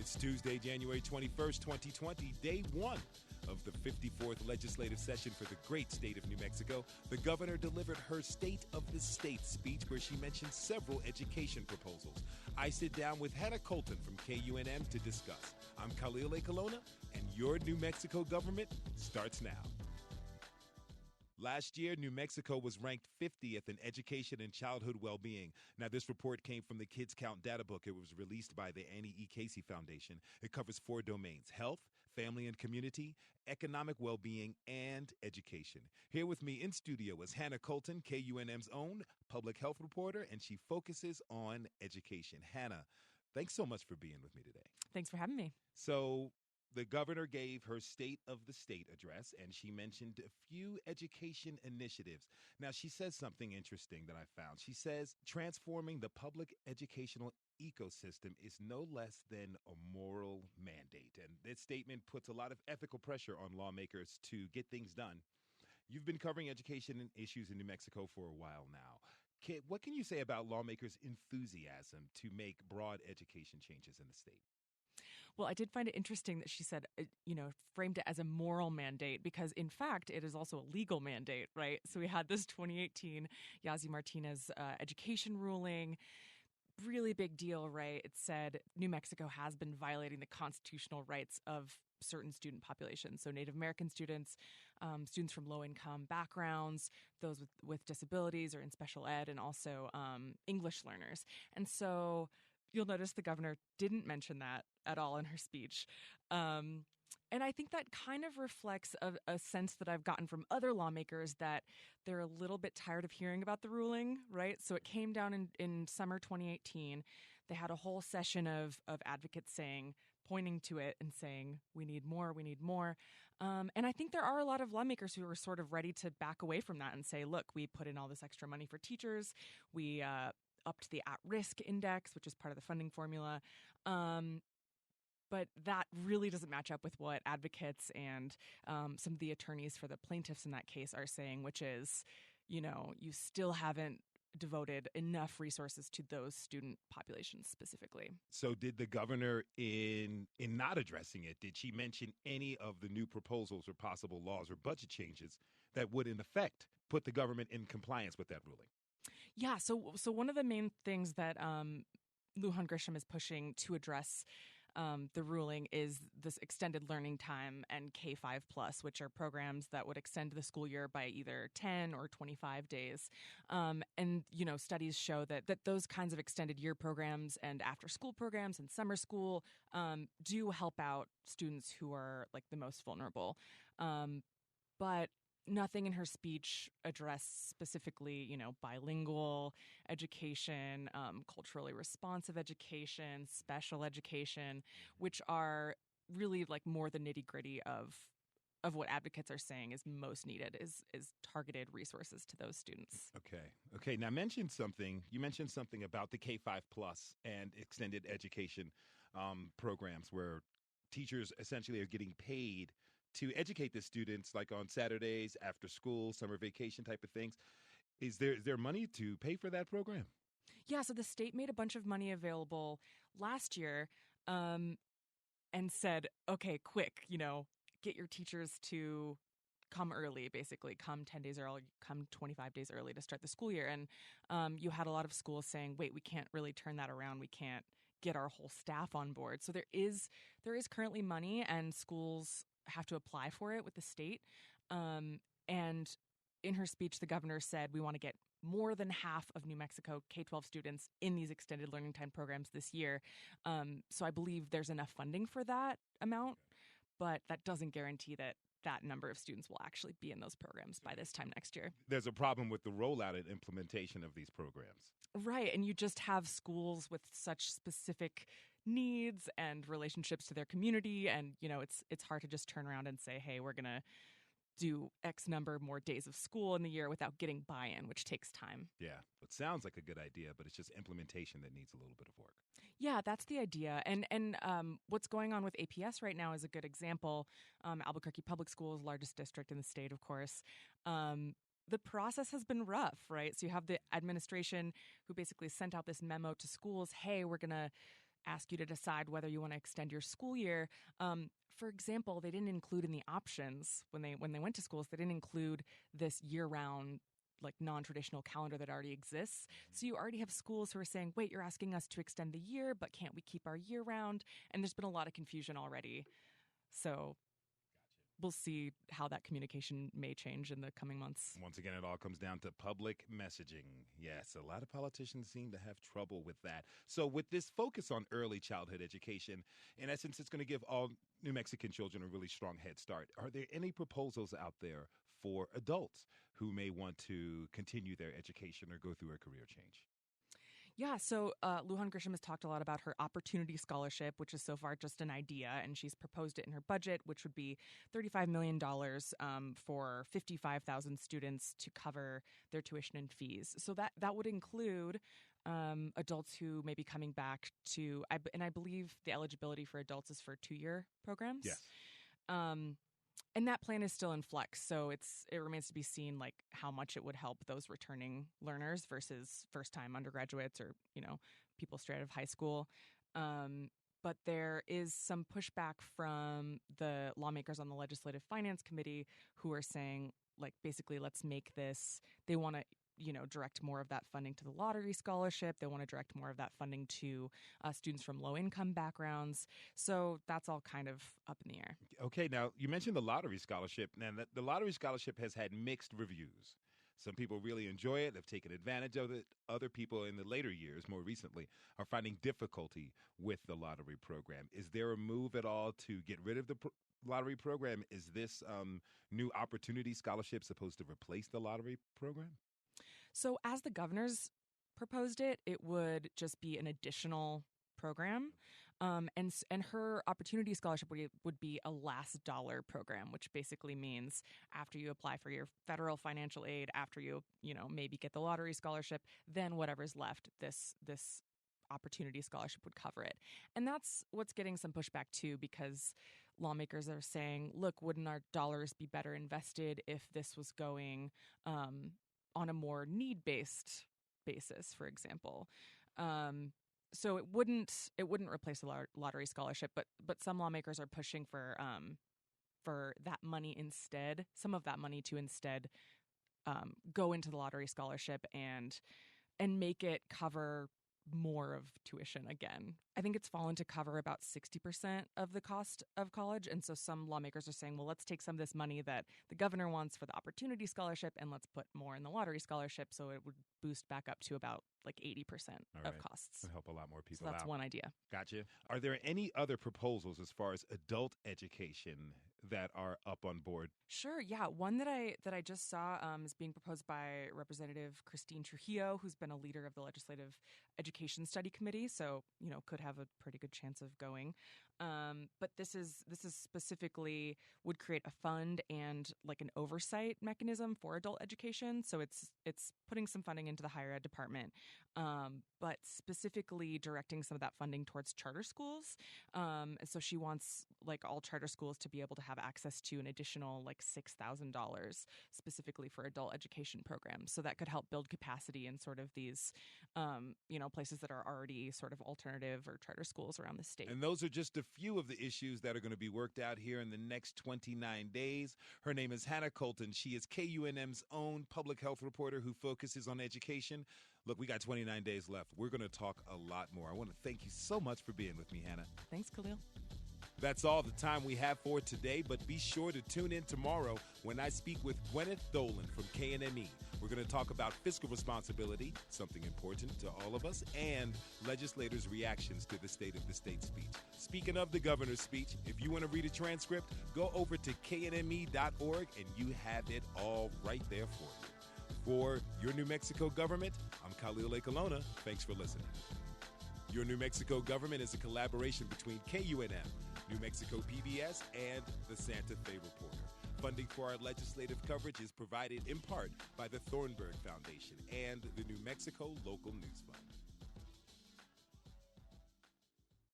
It's Tuesday, January 21st, 2020, day one of the 54th legislative session for the great state of New Mexico. The governor delivered her State of the State speech where she mentioned several education proposals. I sit down with Hannah Colton from KUNM to discuss. I'm Khalil A. Colonna, and your New Mexico government starts now. Last year, New Mexico was ranked 50th in education and childhood well-being. Now, this report came from the Kids Count Data Book. It was released by the Annie E. Casey Foundation. It covers 4 domains: health, family and community, economic well-being, and education. Here with me in studio is Hannah Colton, KUNM's own public health reporter, and she focuses on education. Hannah, thanks so much for being with me today. Thanks for having me. So, the governor gave her State of the State address, and she mentioned a few education initiatives. Now, she says something interesting that I found. She says transforming the public educational ecosystem is no less than a moral mandate. And this statement puts a lot of ethical pressure on lawmakers to get things done. You've been covering education issues in New Mexico for a while now. What can you say about lawmakers' enthusiasm to make broad education changes in the state? Well, I did find it interesting that she said, framed it as a moral mandate because, in fact, it is also a legal mandate, right? So we had this 2018 Yazzie Martinez education ruling. Really big deal, right? It said New Mexico has been violating the constitutional rights of certain student populations. So Native American students, students from low-income backgrounds, those with disabilities or in special ed, and also English learners. And so you'll notice the governor didn't mention that at all in her speech. And I think that kind of reflects a sense that I've gotten from other lawmakers that they're a little bit tired of hearing about the ruling, right? So it came down in summer 2018. They had a whole session of advocates pointing to it and saying, we need more, we need more. And I think there are a lot of lawmakers who are sort of ready to back away from that and say, look, we put in all this extra money for teachers. We upped the at-risk index, which is part of the funding formula. But that really doesn't match up with what advocates and some of the attorneys for the plaintiffs in that case are saying, which is, you still haven't devoted enough resources to those student populations specifically. So did the governor, in not addressing it, did she mention any of the new proposals or possible laws or budget changes that would, in effect, put the government in compliance with that ruling? Yeah, so one of the main things that Lujan Grisham is pushing to address the ruling is this extended learning time and K-5 plus, which are programs that would extend the school year by either 10 or 25 days. And, studies show that those kinds of extended year programs and after school programs and summer school do help out students who are like the most vulnerable. But nothing in her speech addressed specifically, bilingual education, culturally responsive education, special education, which are really like more the nitty-gritty of what advocates are saying is most needed is targeted resources to those students. Okay. Now, you mentioned something about the K-5 plus and extended education programs where teachers essentially are getting paid to educate the students, like on Saturdays, after school, summer vacation type of things. Is there money to pay for that program? Yeah, so the state made a bunch of money available last year and said, okay, quick, get your teachers to come early, basically come 10 days early, come 25 days early to start the school year. And you had a lot of schools saying, wait, we can't really turn that around. We can't get our whole staff on board. So there is currently money, and schools have to apply for it with the state. And in her speech, the governor said, we want to get more than half of New Mexico K-12 students in these extended learning time programs this year. So I believe there's enough funding for that amount, but that doesn't guarantee that number of students will actually be in those programs by this time next year. There's a problem with the rollout and implementation of these programs. Right, and you just have schools with such specific needs and relationships to their community, and it's hard to just turn around and say, hey, we're going to do X number more days of school in the year without getting buy-in, which takes time. Yeah, it sounds like a good idea, but it's just implementation that needs a little bit of work. Yeah, that's the idea. And what's going on with APS right now is a good example. Albuquerque Public Schools, largest district in the state, of course. The process has been rough, right? So you have the administration who basically sent out this memo to schools, hey, we're going to ask you to decide whether you want to extend your school year. For example, they didn't include in the options when they went to schools, they didn't include this year-round like non-traditional calendar that already exists. So you already have schools who are saying, wait, you're asking us to extend the year, but can't we keep our year round? And there's been a lot of confusion already. So we'll see how that communication may change in the coming months. Once again, it all comes down to public messaging. Yes, a lot of politicians seem to have trouble with that. So with this focus on early childhood education, in essence, it's going to give all New Mexican children a really strong head start. Are there any proposals out there for adults who may want to continue their education or go through a career change? Yeah, so Lujan Grisham has talked a lot about her Opportunity Scholarship, which is so far just an idea, and she's proposed it in her budget, which would be $35 million for 55,000 students to cover their tuition and fees. So that would include adults who may be coming back to, and I believe the eligibility for adults is for 2-year programs. Yes. And that plan is still in flux, so it remains to be seen like how much it would help those returning learners versus first-time undergraduates or people straight out of high school. But there is some pushback from the lawmakers on the Legislative Finance Committee who are saying like basically let's make this. They want to direct more of that funding to the lottery scholarship. They want to direct more of that funding to students from low-income backgrounds. So that's all kind of up in the air. Okay, now you mentioned the lottery scholarship. Now, the lottery scholarship has had mixed reviews. Some people really enjoy it. They've taken advantage of it. Other people in the later years, more recently, are finding difficulty with the lottery program. Is there a move at all to get rid of the lottery program? Is this new Opportunity Scholarship supposed to replace the lottery program? So as the governor's proposed it, it would just be an additional program. And her Opportunity Scholarship would be a last dollar program, which basically means after you apply for your federal financial aid, after you maybe get the lottery scholarship, then whatever's left, this Opportunity Scholarship would cover it. And that's what's getting some pushback too, because lawmakers are saying, look, wouldn't our dollars be better invested if this was going on a more need-based basis, for example. So it wouldn't replace the lottery scholarship, but some lawmakers are pushing for that money instead, some of that money to instead go into the lottery scholarship and make it cover more of tuition again. I think it's fallen to cover about 60% of the cost of college. And so some lawmakers are saying, well, let's take some of this money that the governor wants for the Opportunity Scholarship and let's put more in the lottery scholarship. So it would boost back up to about like 80% of costs. It'll help a lot more people out. So that's one idea. Gotcha. Are there any other proposals as far as adult education that are up on board? Sure. Yeah. One that I just saw is being proposed by Representative Christine Trujillo, who's been a leader of the Legislative Education Study Committee. So, could have a pretty good chance of going. But this is specifically would create a fund and like an oversight mechanism for adult education. So it's putting some funding into the higher ed department, but specifically directing some of that funding towards charter schools. And so she wants like all charter schools to be able to have access to an additional like $6,000 specifically for adult education programs. So that could help build capacity in sort of these, places that are already sort of alternative or charter schools around the state. And those are just a few of the issues that are going to be worked out here in the next 29 days. Her name is Hannah Colton. She is KUNM's own public health reporter who focuses on education. Look, we got 29 days left. We're going to talk a lot more. I want to thank you so much for being with me, Hannah. Thanks, Khalil. That's all the time we have for today, but be sure to tune in tomorrow when I speak with Gwyneth Dolan from Ynmg. We're going to talk about fiscal responsibility, something important to all of us, and legislators' reactions to the State of the State speech. Speaking of the governor's speech, if you want to read a transcript, go over to knme.org and you have it all right there for you. For Your New Mexico Government, I'm Khalil Akelona. Thanks for listening. Your New Mexico Government is a collaboration between KUNM, New Mexico PBS, and the Santa Fe Reporter. Funding for our legislative coverage is provided in part by the Thornburg Foundation and the New Mexico Local News Fund.